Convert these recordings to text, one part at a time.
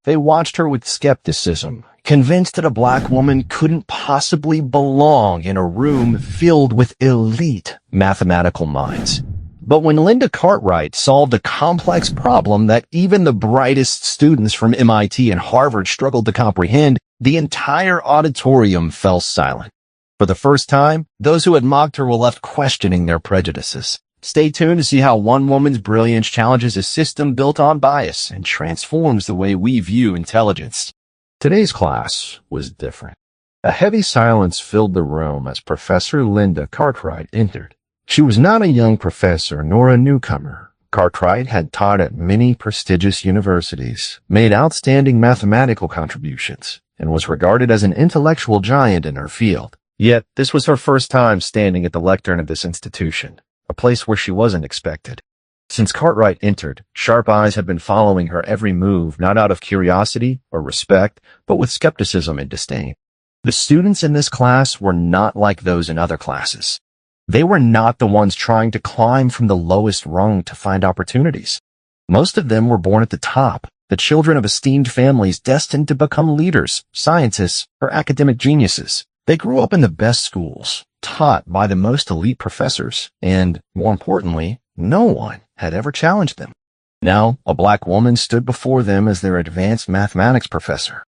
They watched her with skepticism, convinced that a black woman couldn't possibly belong in a room filled with elite mathematical minds. But when Linda Cartwright solved a complex problem that even the brightest students from MIT and Harvard struggled to comprehend, the entire auditorium fell silent. For the first time, those who had mocked her were left questioning their prejudices. Stay tuned to see how one woman's brilliance challenges a system built on bias and transforms the way we view intelligence. Today's class was different. A heavy silence filled the room as Professor Linda Cartright entered. She was not a young professor nor a newcomer. Cartright had taught at many prestigious universities, made outstanding mathematical contributions, and was regarded as an intellectual giant in her field. Yet, this was her first time standing at the lectern of this institution, a place where she wasn't expected. Since Cartwright entered, sharp eyes had been following her every move, not out of curiosity or respect, but with skepticism and disdain. The students in this class were not like those in other classes. They were not the ones trying to climb from the lowest rung to find opportunities. Most of them were born at the top, the children of esteemed families destined to become leaders, scientists, or academic geniuses. They grew up in the best schools, taught by the most elite professors, and, more importantly, no one had ever challenged them. Now, a black woman stood before them as their advanced mathematics professor.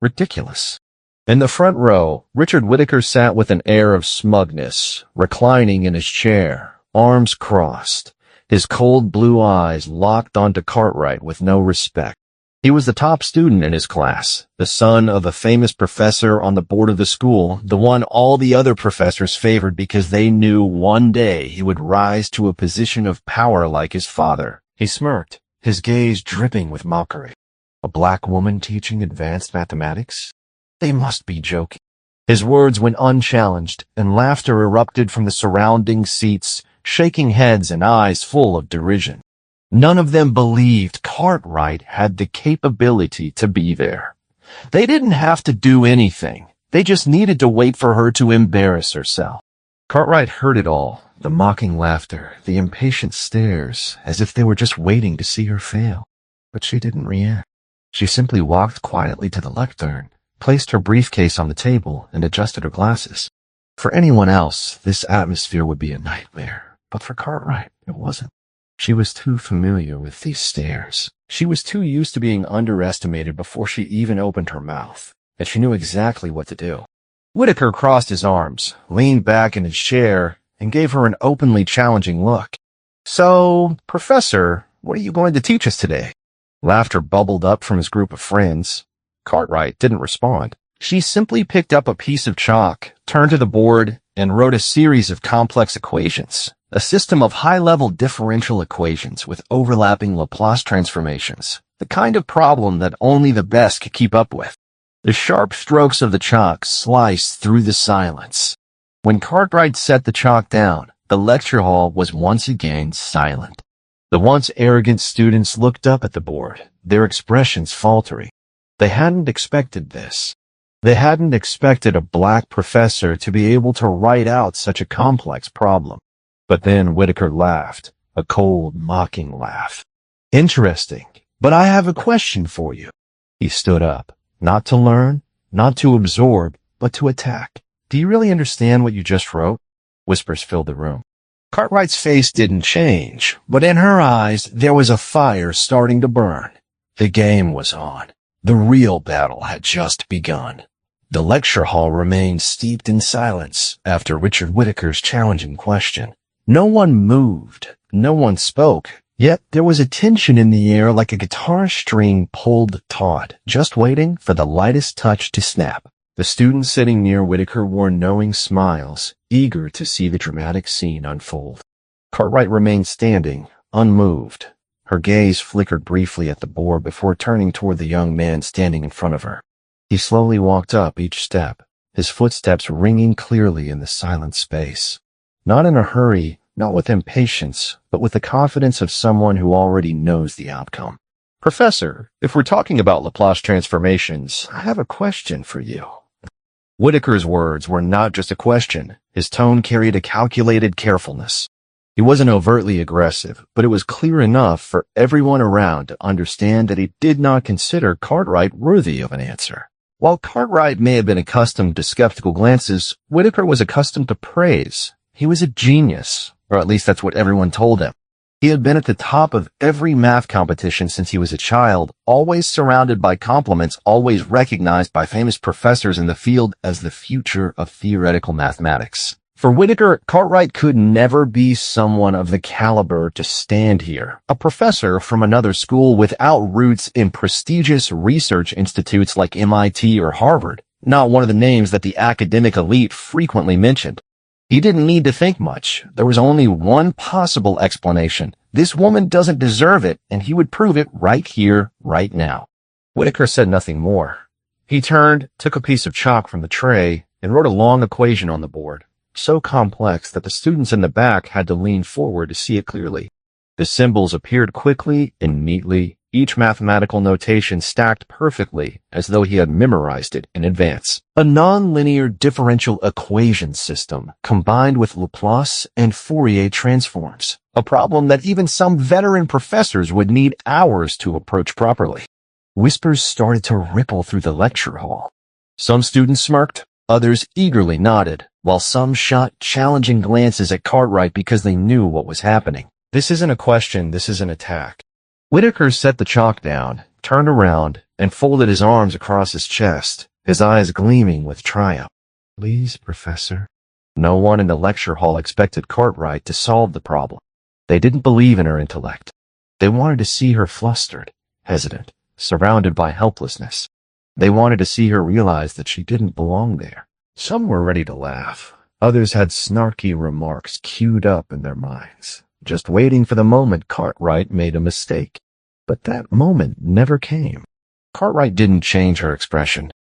Ridiculous. In the front row, Richard Whitaker sat with an air of smugness, reclining in his chair, arms crossed, his cold blue eyes locked onto Cartwright with no respect. He was the top student in his class, the son of a famous professor on the board of the school, the one all the other professors favored because they knew one day he would rise to a position of power like his father. He smirked, his gaze dripping with mockery. A black woman teaching advanced mathematics? They must be joking. His words went unchallenged, and laughter erupted from the surrounding seats, shaking heads and eyes full of derision. None of them believed Cartwright had the capability to be there. They didn't have to do anything. They just needed to wait for her to embarrass herself. Cartwright heard it all, the mocking laughter, the impatient stares, as if they were just waiting to see her fail. But she didn't react. She simply walked quietly to the lectern, placed her briefcase on the table, and adjusted her glasses. For anyone else, this atmosphere would be a nightmare, but for Cartwright, it wasn't. She was too familiar with these stares. She was too used to being underestimated before she even opened her mouth, and she knew exactly what to do. Whitaker crossed his arms, leaned back in his chair, and gave her an openly challenging look. "So, Professor, what are you going to teach us today?" Laughter bubbled up from his group of friends. Cartwright didn't respond. She simply picked up a piece of chalk, turned to the board, and wrote a series of complex equations, a system of high-level differential equations with overlapping Laplace transformations, the kind of problem that only the best could keep up with. The sharp strokes of the chalk sliced through the silence. When Cartwright set the chalk down, the lecture hall was once again silent. The once arrogant students looked up at the board, their expressions faltering. They hadn't expected this. They hadn't expected a black professor to be able to write out such a complex problem. But then Whitaker laughed, a cold, mocking laugh. "Interesting, but I have a question for you." He stood up, not to learn, not to absorb, but to attack. "Do you really understand what you just wrote?" Whispers filled the room. Cartwright's face didn't change, but in her eyes there was a fire starting to burn. The game was on. The real battle had just begun. The lecture hall remained steeped in silence after Richard Whitaker's challenging question. No one moved, no one spoke, yet there was a tension in the air like a guitar string pulled taut, just waiting for the lightest touch to snap. The students sitting near Whitaker wore knowing smiles, eager to see the dramatic scene unfold. Cartwright remained standing, unmoved. Her gaze flickered briefly at the board before turning toward the young man standing in front of her. He slowly walked up each step, his footsteps ringing clearly in the silent space. Not in a hurry, not with impatience, but with the confidence of someone who already knows the outcome. "Professor, if we're talking about Laplace transformations, I have a question for you." Whitaker's words were not just a question. His tone carried a calculated carefulness. He wasn't overtly aggressive, but it was clear enough for everyone around to understand that he did not consider Cartwright worthy of an answer. While Cartwright may have been accustomed to skeptical glances, Whitaker was accustomed to praise. He was a genius, or at least that's what everyone told him. He had been at the top of every math competition since he was a child, always surrounded by compliments, always recognized by famous professors in the field as the future of theoretical mathematics. For Whitaker, Cartwright could never be someone of the caliber to stand here, a professor from another school without roots in prestigious research institutes like MIT or Harvard, not one of the names that the academic elite frequently mentioned. He didn't need to think much. There was only one possible explanation. This woman doesn't deserve it, and he would prove it right here, right now. Whitaker said nothing more. He turned, took a piece of chalk from the tray, and wrote a long equation on the board, so complex that the students in the back had to lean forward to see it clearly. The symbols appeared quickly and neatly, each mathematical notation stacked perfectly as though he had memorized it in advance. A nonlinear differential equation system combined with Laplace and Fourier transforms, a problem that even some veteran professors would need hours to approach properly. Whispers started to ripple through the lecture hall. Some students smirked, others eagerly nodded, while some shot challenging glances at Cartwright because they knew what was happening. This isn't a question, this is an attack. Whitaker set the chalk down, turned around, and folded his arms across his chest, his eyes gleaming with triumph. Please, Professor. No one in the lecture hall expected Cartwright to solve the problem. They didn't believe in her intellect. They wanted to see her flustered, hesitant, surrounded by helplessness. They wanted to see her realize that she didn't belong there. Some were ready to laugh. Others had snarky remarks queued up in their minds, just waiting for the moment Cartwright made a mistake. But that moment never came. Cartwright didn't change her expression.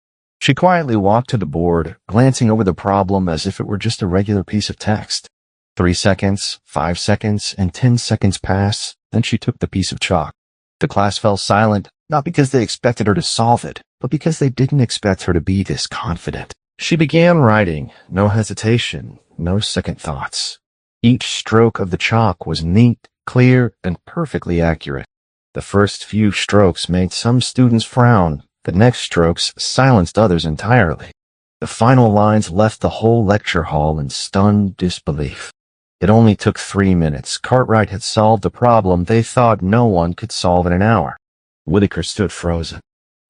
She quietly walked to the board, glancing over the problem as if it were just a regular piece of text. 3 seconds, 5 seconds, and 10 seconds passed, then she took the piece of chalk. The class fell silent, not because they expected her to solve it, but because they didn't expect her to be this confident. She began writing, no hesitation, no second thoughts. Each stroke of the chalk was neat, clear, and perfectly accurate. The first few strokes made some students frown. The next strokes silenced others entirely. The final lines left the whole lecture hall in stunned disbelief. It only took 3 minutes. Cartwright had solved a problem they thought no one could solve in an hour. Whitaker stood frozen.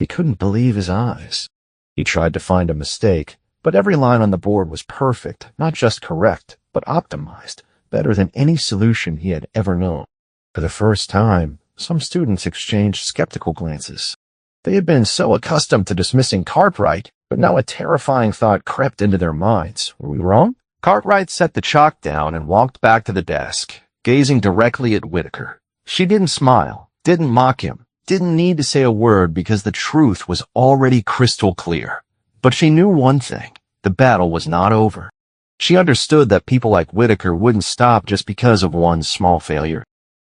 He couldn't believe his eyes. He tried to find a mistake, but every line on the board was perfect, not just correct, but optimized, better than any solution he had ever known. For the first time, some students exchanged skeptical glances. They had been so accustomed to dismissing Cartwright, but now a terrifying thought crept into their minds. Were we wrong? Cartwright set the chalk down and walked back to the desk, gazing directly at Whitaker. She didn't smile, didn't mock him, didn't need to say a word because the truth was already crystal clear. But she knew one thing. The battle was not over. She understood that people like Whitaker wouldn't stop just because of one small failure.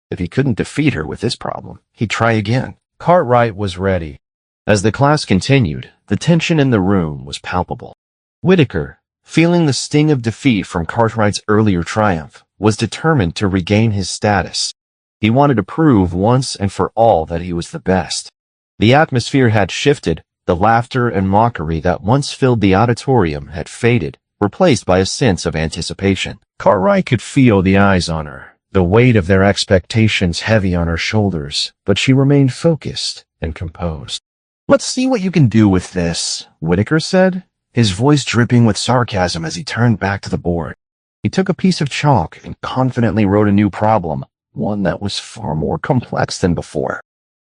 If he couldn't defeat her with this problem, he'd try again. Cartwright was ready. As the class continued, the tension in the room was palpable. Whitaker, feeling the sting of defeat from Cartwright's earlier triumph, was determined to regain his status. He wanted to prove once and for all that he was the best. The atmosphere had shifted. The laughter and mockery that once filled the auditorium had faded, replaced by a sense of anticipation. Cartwright could feel the eyes on her, the weight of their expectations heavy on her shoulders, but she remained focused and composed. "Let's see what you can do with this," Whitaker said, his voice dripping with sarcasm as he turned back to the board. He took a piece of chalk and confidently wrote a new problem, one that was far more complex than before.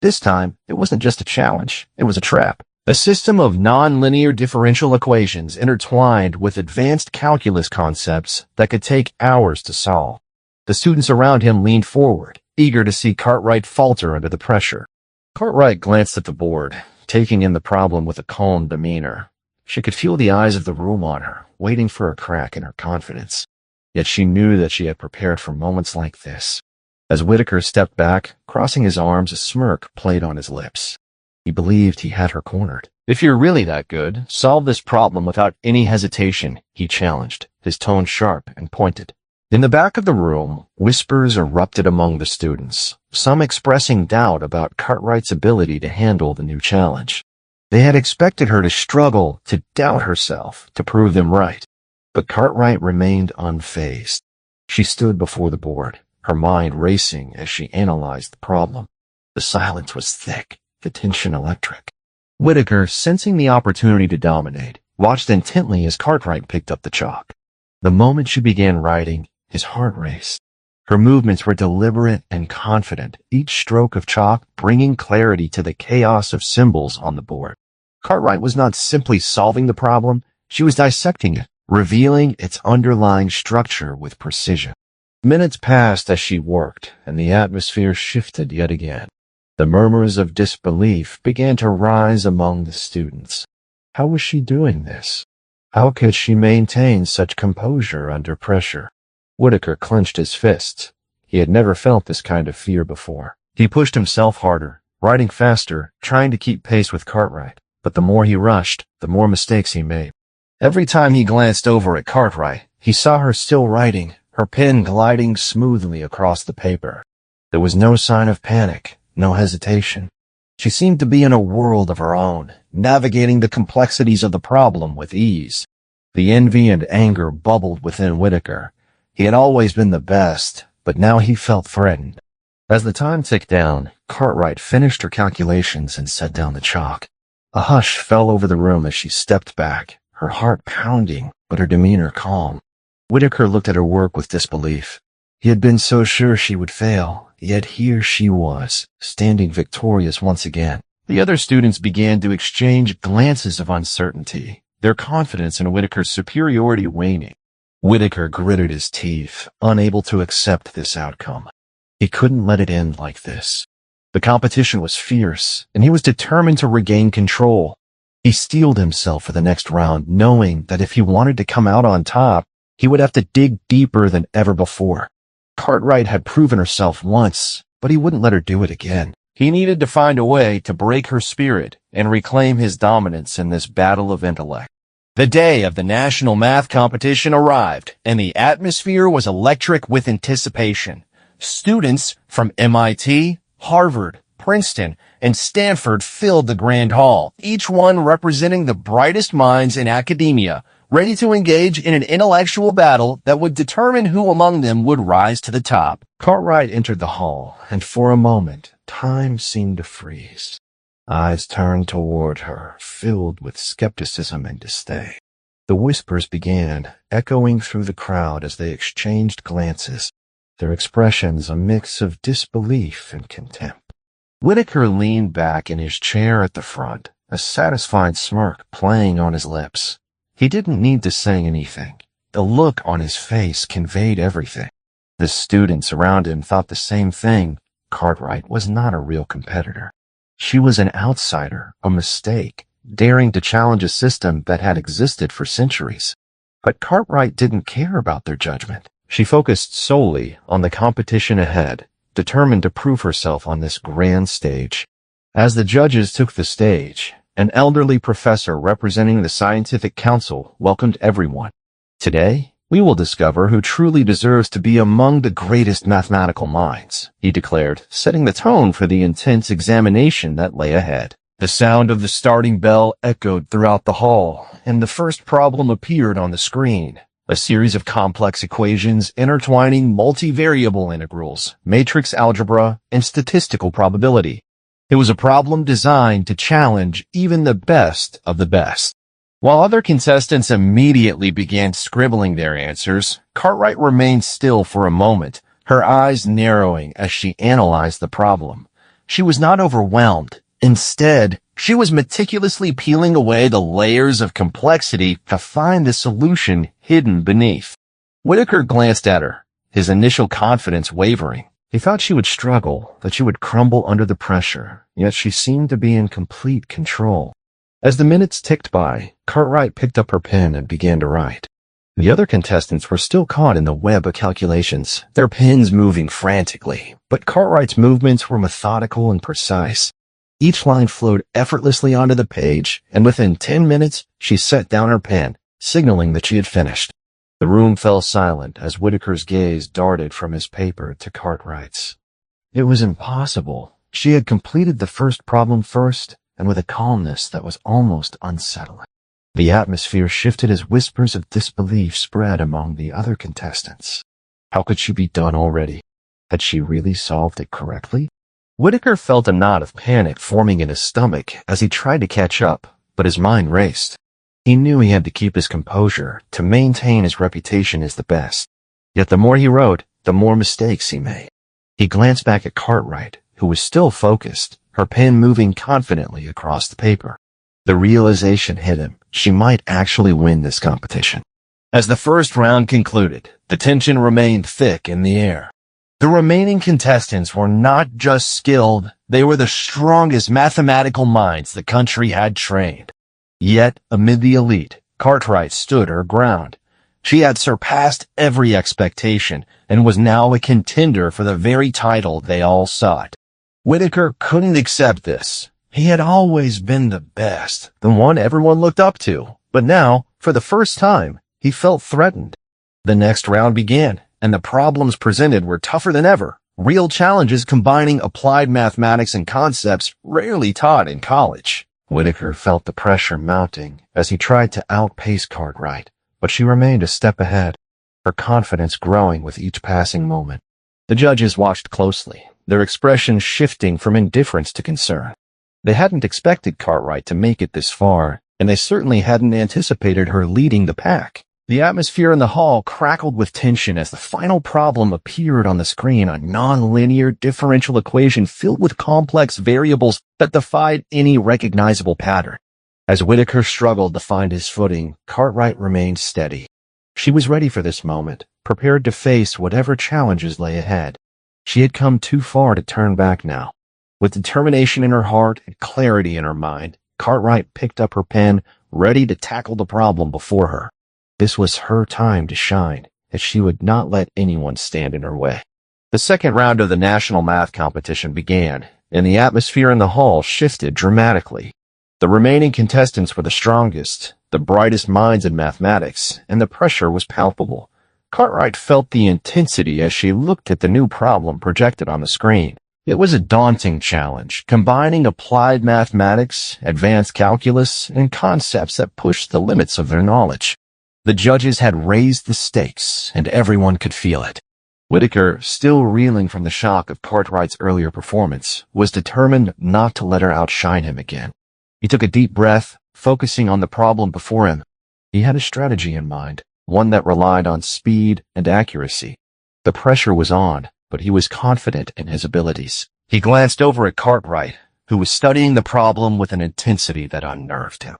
This time, it wasn't just a challenge, it was a trap. A system of nonlinear differential equations intertwined with advanced calculus concepts that could take hours to solve. The students around him leaned forward, eager to see Cartwright falter under the pressure. Cartwright glanced at the board, taking in the problem with a calm demeanor. She could feel the eyes of the room on her, waiting for a crack in her confidence. Yet she knew that she had prepared for moments like this. As Whitaker stepped back, crossing his arms, a smirk played on his lips. He believed he had her cornered. "If you're really that good, solve this problem without any hesitation," he challenged, his tone sharp and pointed. In the back of the room, whispers erupted among the students, some expressing doubt about Cartwright's ability to handle the new challenge. They had expected her to struggle, to doubt herself, to prove them right. But Cartwright remained unfazed. She stood before the board, her mind racing as she analyzed the problem. The silence was thick, the tension electric. Whitaker, sensing the opportunity to dominate, watched intently as Cartwright picked up the chalk. The moment she began writing, his heart raced. Her movements were deliberate and confident, each stroke of chalk bringing clarity to the chaos of symbols on the board. Cartwright was not simply solving the problem, she was dissecting it, revealing its underlying structure with precision. Minutes passed as she worked, and the atmosphere shifted yet again. The murmurs of disbelief began to rise among the students. How was she doing this? How could she maintain such composure under pressure? Whitaker clenched his fists. He had never felt this kind of fear before. He pushed himself harder, writing faster, trying to keep pace with Cartwright. But the more he rushed, the more mistakes he made. Every time he glanced over at Cartwright, he saw her still writing, her pen gliding smoothly across the paper. There was no sign of panic, no hesitation. She seemed to be in a world of her own, navigating the complexities of the problem with ease. The envy and anger bubbled within Whitaker. He had always been the best, but now he felt threatened. As the time ticked down, Cartwright finished her calculations and set down the chalk. A hush fell over the room as she stepped back, her heart pounding, but her demeanor calm. Whitaker looked at her work with disbelief. He had been so sure she would fail, yet here she was, standing victorious once again. The other students began to exchange glances of uncertainty, their confidence in Whitaker's superiority waning. Whitaker gritted his teeth, unable to accept this outcome. He couldn't let it end like this. The competition was fierce, and he was determined to regain control. He steeled himself for the next round, knowing that if he wanted to come out on top, he would have to dig deeper than ever before. Cartwright had proven herself once, but he wouldn't let her do it again. He needed to find a way to break her spirit and reclaim his dominance in this battle of intellect. The day of the national math competition arrived, and the atmosphere was electric with anticipation. Students from MIT, Harvard, Princeton, and Stanford filled the grand hall, each one representing the brightest minds in academia, ready to engage in an intellectual battle that would determine who among them would rise to the top. Cartwright entered the hall, and for a moment, time seemed to freeze. Eyes turned toward her, filled with skepticism and disdain. The whispers began, echoing through the crowd as they exchanged glances, their expressions a mix of disbelief and contempt. Whitaker leaned back in his chair at the front, a satisfied smirk playing on his lips. He didn't need to say anything. The look on his face conveyed everything. The students around him thought the same thing. Cartwright was not a real competitor. She was an outsider, a mistake, daring to challenge a system that had existed for centuries. But Cartwright didn't care about their judgment. She focused solely on the competition ahead, determined to prove herself on this grand stage. As the judges took the stage, an elderly professor representing the scientific council welcomed everyone. Today, we will discover who truly deserves to be among the greatest mathematical minds, he declared, setting the tone for the intense examination that lay ahead. The sound of the starting bell echoed throughout the hall, and the first problem appeared on the screen. A series of complex equations intertwining multivariable integrals, matrix algebra, and statistical probability. It was a problem designed to challenge even the best of the best. While other contestants immediately began scribbling their answers, Cartwright remained still for a moment, her eyes narrowing as she analyzed the problem. She was not overwhelmed. Instead, she was meticulously peeling away the layers of complexity to find the solution hidden beneath. Whitaker glanced at her, his initial confidence wavering. He thought she would struggle, that she would crumble under the pressure, yet she seemed to be in complete control. As the minutes ticked by, Cartwright picked up her pen and began to write. The other contestants were still caught in the web of calculations, their pens moving frantically, but Cartwright's movements were methodical and precise. Each line flowed effortlessly onto the page, and within 10 minutes, she set down her pen, signaling that she had finished. The room fell silent as Whitaker's gaze darted from his paper to Cartwright's. It was impossible. She had completed the first problem first, and with a calmness that was almost unsettling. The atmosphere shifted as whispers of disbelief spread among the other contestants. How could she be done already? Had she really solved it correctly? Whitaker felt a knot of panic forming in his stomach as he tried to catch up, but his mind raced. He knew he had to keep his composure to maintain his reputation as the best. Yet the more he wrote, the more mistakes he made. He glanced back at Cartwright, who was still focused, her pen moving confidently across the paper. The realization hit him. She might actually win this competition. As the first round concluded, the tension remained thick in the air. The remaining contestants were not just skilled, they were the strongest mathematical minds the country had trained. Yet, amid the elite, Cartwright stood her ground. She had surpassed every expectation and was now a contender for the very title they all sought. Whitaker couldn't accept this. He had always been the best, the one everyone looked up to. But now, for the first time, he felt threatened. The next round began, and the problems presented were tougher than ever. Real challenges combining applied mathematics and concepts rarely taught in college. Whitaker felt the pressure mounting as he tried to outpace Cartwright, but she remained a step ahead, her confidence growing with each passing moment. The judges watched closely, their expressions shifting from indifference to concern. They hadn't expected Cartwright to make it this far, and they certainly hadn't anticipated her leading the pack. The atmosphere in the hall crackled with tension as the final problem appeared on the screen, a non-linear differential equation filled with complex variables that defied any recognizable pattern. As Whitaker struggled to find his footing, Cartwright remained steady. She was ready for this moment, prepared to face whatever challenges lay ahead. She had come too far to turn back now. With determination in her heart and clarity in her mind, Cartwright picked up her pen, ready to tackle the problem before her. This was her time to shine, as she would not let anyone stand in her way. The second round of the national math competition began, and the atmosphere in the hall shifted dramatically. The remaining contestants were the strongest, the brightest minds in mathematics, and the pressure was palpable. Cartwright felt the intensity as she looked at the new problem projected on the screen. It was a daunting challenge, combining applied mathematics, advanced calculus, and concepts that pushed the limits of their knowledge. The judges had raised the stakes, and everyone could feel it. Whitaker, still reeling from the shock of Cartwright's earlier performance, was determined not to let her outshine him again. He took a deep breath, focusing on the problem before him. He had a strategy in mind, one that relied on speed and accuracy. The pressure was on, but he was confident in his abilities. He glanced over at Cartwright, who was studying the problem with an intensity that unnerved him.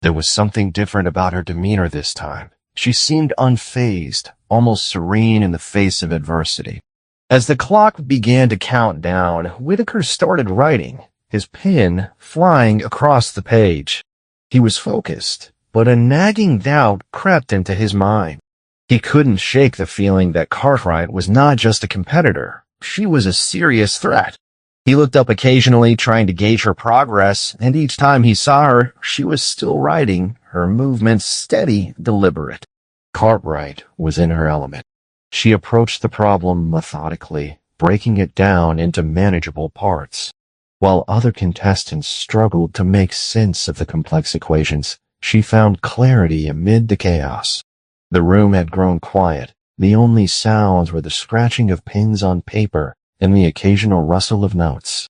There was something different about her demeanor this time. She seemed unfazed, almost serene in the face of adversity. As the clock began to count down, Whitaker started writing, his pen flying across the page. He was focused, but a nagging doubt crept into his mind. He couldn't shake the feeling that Cartwright was not just a competitor. She was a serious threat. He looked up occasionally, trying to gauge her progress, and each time he saw her, she was still writing, her movements steady, deliberate. Cartwright was in her element. She approached the problem methodically, breaking it down into manageable parts. While other contestants struggled to make sense of the complex equations, she found clarity amid the chaos. The room had grown quiet. The only sounds were the scratching of pens on paper and the occasional rustle of notes.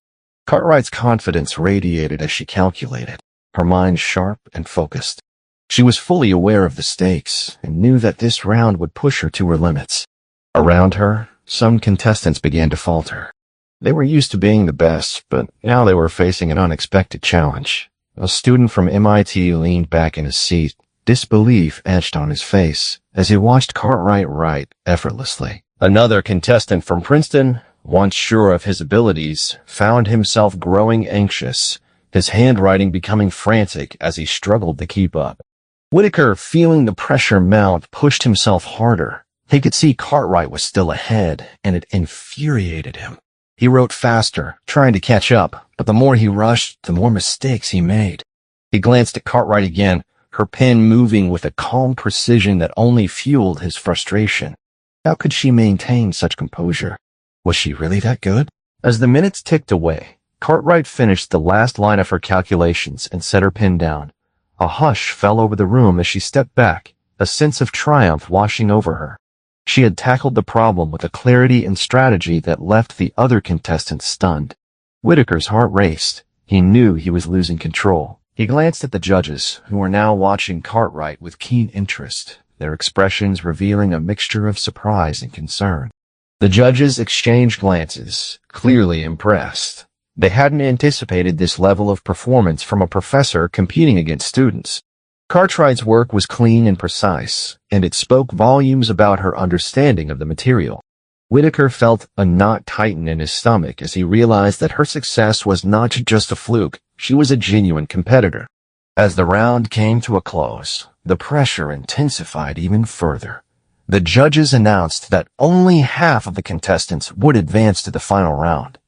Cartwright's confidence radiated as she calculated, her mind sharp and focused. She was fully aware of the stakes and knew that this round would push her to her limits. Around her, some contestants began to falter. They were used to being the best, but now they were facing an unexpected challenge. A student from MIT leaned back in his seat, disbelief etched on his face as he watched Cartwright write effortlessly. Another contestant from Princeton, once sure of his abilities, found himself growing anxious, his handwriting becoming frantic as he struggled to keep up. Whitaker, feeling the pressure mount, pushed himself harder. He could see Cartwright was still ahead, and it infuriated him. He wrote faster, trying to catch up, but the more he rushed, the more mistakes he made. He glanced at Cartwright again, her pen moving with a calm precision that only fueled his frustration. How could she maintain such composure? Was she really that good? As the minutes ticked away, Cartwright finished the last line of her calculations and set her pen down. A hush fell over the room as she stepped back, a sense of triumph washing over her. She had tackled the problem with a clarity and strategy that left the other contestants stunned. Whitaker's heart raced. He knew he was losing control. He glanced at the judges, who were now watching Cartwright with keen interest, their expressions revealing a mixture of surprise and concern. The judges exchanged glances, clearly impressed. They hadn't anticipated this level of performance from a professor competing against students. Cartright's work was clean and precise, and it spoke volumes about her understanding of the material. Whitaker felt a knot tighten in his stomach as he realized that her success was not just a fluke, she was a genuine competitor. As the round came to a close, the pressure intensified even further. The judges announced that only half of the contestants would advance to the final round.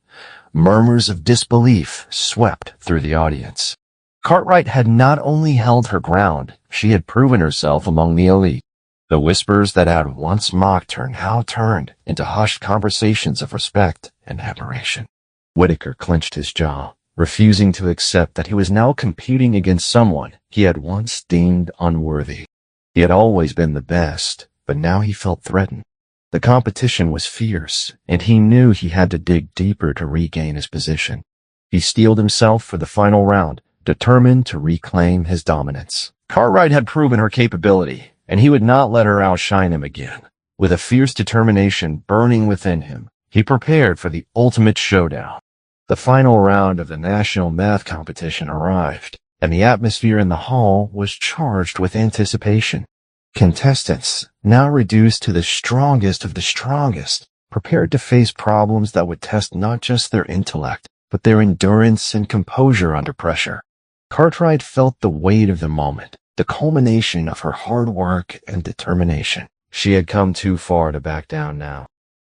Murmurs of disbelief swept through the audience. Cartwright had not only held her ground, she had proven herself among the elite. The whispers that had once mocked her now turned into hushed conversations of respect and admiration. Whitaker clenched his jaw, refusing to accept that he was now competing against someone he had once deemed unworthy. He had always been the best, but now he felt threatened. The competition was fierce, and he knew he had to dig deeper to regain his position. He steeled himself for the final round, determined to reclaim his dominance. Cartwright had proven her capability, and he would not let her outshine him again. With a fierce determination burning within him, he prepared for the ultimate showdown. The final round of the national math competition arrived, and the atmosphere in the hall was charged with anticipation. Contestants, now reduced to the strongest of the strongest, prepared to face problems that would test not just their intellect, but their endurance and composure under pressure. Cartwright felt the weight of the moment, the culmination of her hard work and determination. She had come too far to back down now.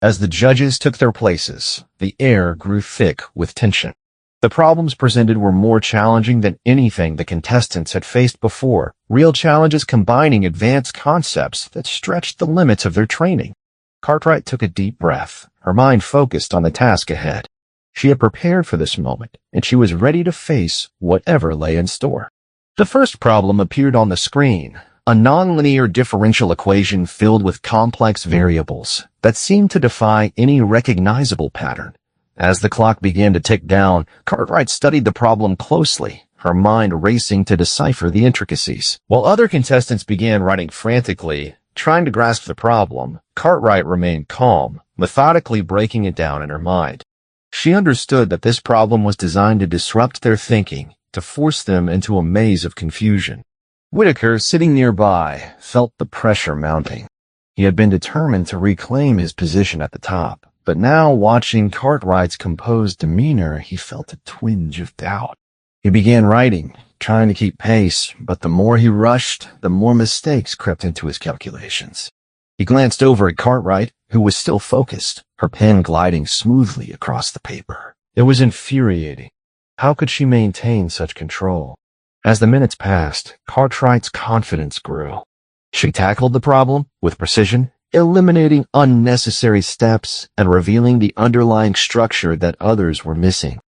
As the judges took their places, the air grew thick with tension. The problems presented were more challenging than anything the contestants had faced before, real challenges combining advanced concepts that stretched the limits of their training. Cartwright took a deep breath, her mind focused on the task ahead. She had prepared for this moment, and she was ready to face whatever lay in store. The first problem appeared on the screen, a nonlinear differential equation filled with complex variables that seemed to defy any recognizable pattern. As the clock began to tick down, Cartwright studied the problem closely, her mind racing to decipher the intricacies. While other contestants began writing frantically, trying to grasp the problem, Cartwright remained calm, methodically breaking it down in her mind. She understood that this problem was designed to disrupt their thinking, to force them into a maze of confusion. Whitaker, sitting nearby, felt the pressure mounting. He had been determined to reclaim his position at the top, but now watching Cartwright's composed demeanor, he felt a twinge of doubt. He began writing, trying to keep pace, but the more he rushed, the more mistakes crept into his calculations. He glanced over at Cartwright, who was still focused, her pen gliding smoothly across the paper. It was infuriating. How could she maintain such control? As the minutes passed, Cartwright's confidence grew. She tackled the problem with precision, eliminating unnecessary steps and revealing the underlying structure that others were missing.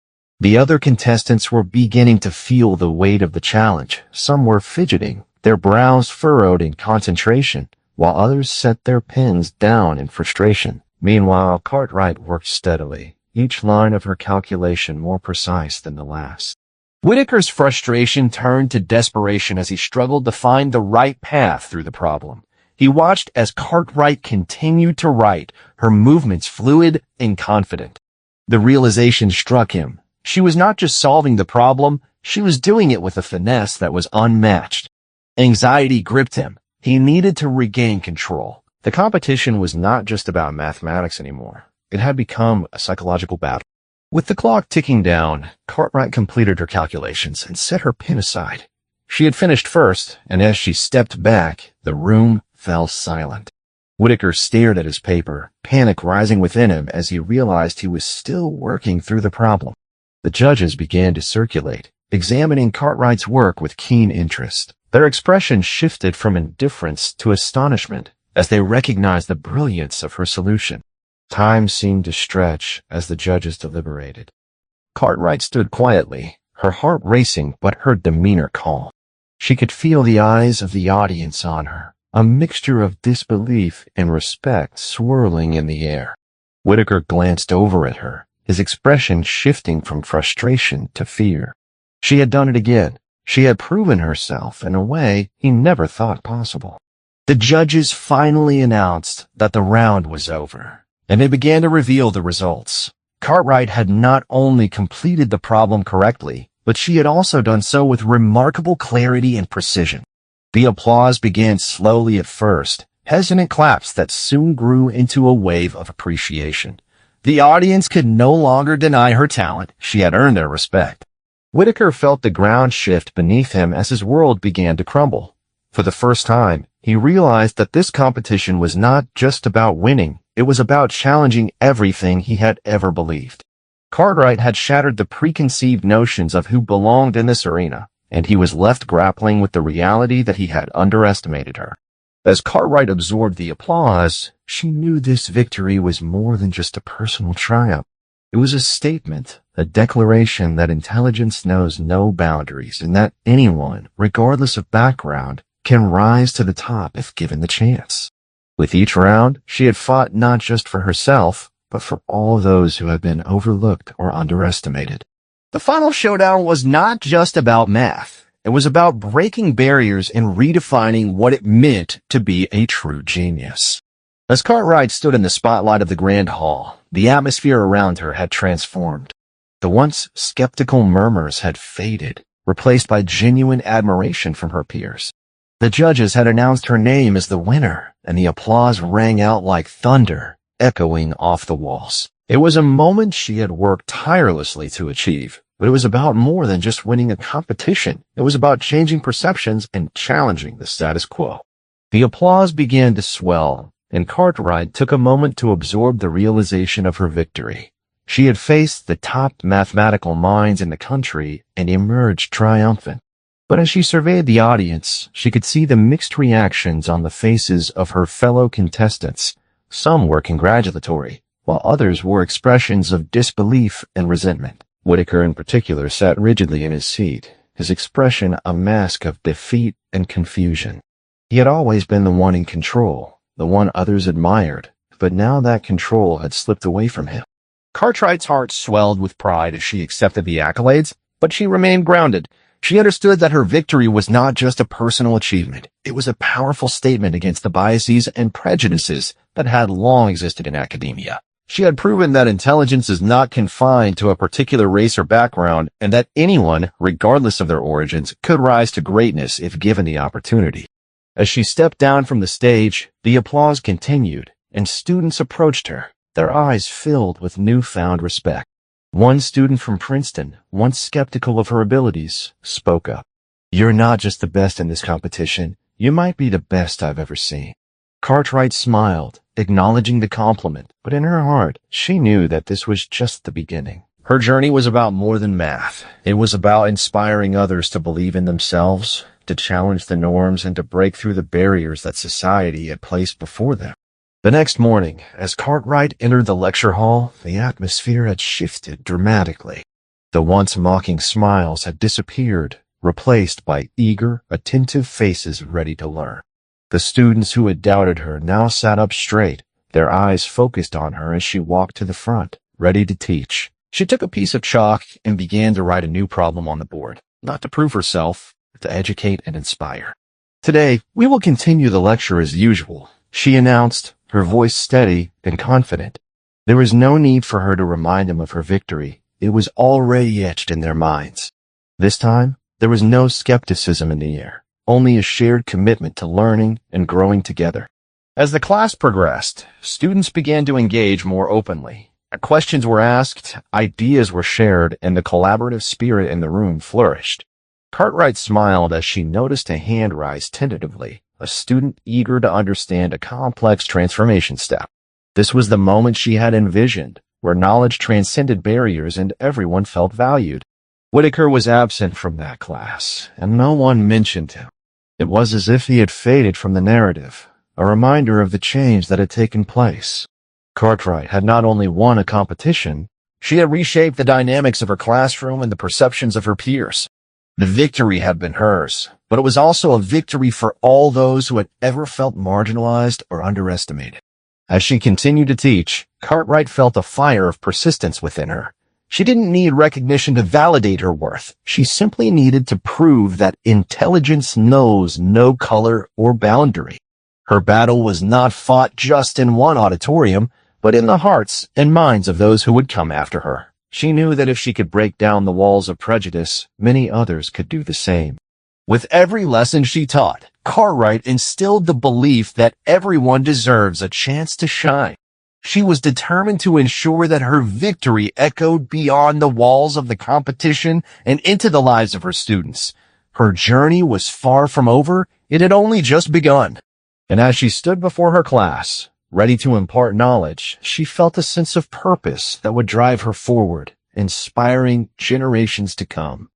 The other contestants were beginning to feel the weight of the challenge. Some were fidgeting, their brows furrowed in concentration, while others set their pens down in frustration. Meanwhile, Cartwright worked steadily, each line of her calculation more precise than the last. Whitaker's frustration turned to desperation as he struggled to find the right path through the problem. He watched as Cartwright continued to write, her movements fluid and confident. The realization struck him. She was not just solving the problem, she was doing it with a finesse that was unmatched. Anxiety gripped him. He needed to regain control. The competition was not just about mathematics anymore. It had become a psychological battle. With the clock ticking down, Cartwright completed her calculations and set her pen aside. She had finished first, and as she stepped back, the room fell silent. Whitaker stared at his paper, panic rising within him as he realized he was still working through the problem. The judges began to circulate, examining Cartwright's work with keen interest. Their expression shifted from indifference to astonishment as they recognized the brilliance of her solution. Time seemed to stretch as the judges deliberated. Cartwright stood quietly, her heart racing but her demeanor calm. She could feel the eyes of the audience on her, a mixture of disbelief and respect swirling in the air. Whitaker glanced over at her, his expression shifting from frustration to fear. She had done it again. She had proven herself in a way he never thought possible. The judges finally announced that the round was over, and they began to reveal the results. Cartwright had not only completed the problem correctly, but she had also done so with remarkable clarity and precision. The applause began slowly at first, hesitant claps that soon grew into a wave of appreciation. The audience could no longer deny her talent. She had earned their respect. Whitaker felt the ground shift beneath him as his world began to crumble. For the first time, he realized that this competition was not just about winning, it was about challenging everything he had ever believed. Cartwright had shattered the preconceived notions of who belonged in this arena, and he was left grappling with the reality that he had underestimated her. As Cartwright absorbed the applause, she knew this victory was more than just a personal triumph. It was a statement, a declaration that intelligence knows no boundaries and that anyone, regardless of background, can rise to the top if given the chance. With each round, she had fought not just for herself, but for all those who had been overlooked or underestimated. The final showdown was not just about math. It was about breaking barriers and redefining what it meant to be a true genius. As Cartwright stood in the spotlight of the grand hall, the atmosphere around her had transformed. The once skeptical murmurs had faded, replaced by genuine admiration from her peers. The judges had announced her name as the winner, and the applause rang out like thunder, echoing off the walls. It was a moment she had worked tirelessly to achieve, but it was about more than just winning a competition. It was about changing perceptions and challenging the status quo. The applause began to swell, and Cartwright took a moment to absorb the realization of her victory. She had faced the top mathematical minds in the country and emerged triumphant. But as she surveyed the audience, she could see the mixed reactions on the faces of her fellow contestants. Some were congratulatory, while others wore expressions of disbelief and resentment. Whitaker in particular sat rigidly in his seat, his expression a mask of defeat and confusion. He had always been the one in control, the one others admired, but now that control had slipped away from him. Cartwright's heart swelled with pride as she accepted the accolades, but she remained grounded. She understood that her victory was not just a personal achievement. It was a powerful statement against the biases and prejudices that had long existed in academia. She had proven that intelligence is not confined to a particular race or background, and that anyone, regardless of their origins, could rise to greatness if given the opportunity. As she stepped down from the stage, the applause continued, and students approached her, their eyes filled with newfound respect. One student from Princeton, once skeptical of her abilities, spoke up. "You're not just the best in this competition. You might be the best I've ever seen." Cartwright smiled, acknowledging the compliment, but in her heart, she knew that this was just the beginning. Her journey was about more than math. It was about inspiring others to believe in themselves, to challenge the norms, and to break through the barriers that society had placed before them. The next morning, as Cartwright entered the lecture hall, the atmosphere had shifted dramatically. The once mocking smiles had disappeared, replaced by eager, attentive faces ready to learn. The students who had doubted her now sat up straight, their eyes focused on her as she walked to the front, ready to teach. She took a piece of chalk and began to write a new problem on the board, not to prove herself, but to educate and inspire. "Today, we will continue the lecture as usual," she announced, her voice steady and confident. There was no need for her to remind them of her victory. It was already etched in their minds. This time, there was no skepticism in the air, only a shared commitment to learning and growing together. As the class progressed, students began to engage more openly. Questions were asked, ideas were shared, and the collaborative spirit in the room flourished. Cartwright smiled as she noticed a hand rise tentatively, a student eager to understand a complex transformation step. This was the moment she had envisioned, where knowledge transcended barriers and everyone felt valued. Whitaker was absent from that class, and no one mentioned him. It was as if he had faded from the narrative, a reminder of the change that had taken place. Cartwright had not only won a competition, she had reshaped the dynamics of her classroom and the perceptions of her peers. The victory had been hers, but it was also a victory for all those who had ever felt marginalized or underestimated. As she continued to teach, Cartwright felt a fire of persistence within her. She didn't need recognition to validate her worth. She simply needed to prove that intelligence knows no color or boundary. Her battle was not fought just in one auditorium, but in the hearts and minds of those who would come after her. She knew that if she could break down the walls of prejudice, many others could do the same. With every lesson she taught, Cartwright instilled the belief that everyone deserves a chance to shine. She was determined to ensure that her victory echoed beyond the walls of the competition and into the lives of her students. Her journey was far from over. It had only just begun. And as she stood before her class, ready to impart knowledge, she felt a sense of purpose that would drive her forward, inspiring generations to come.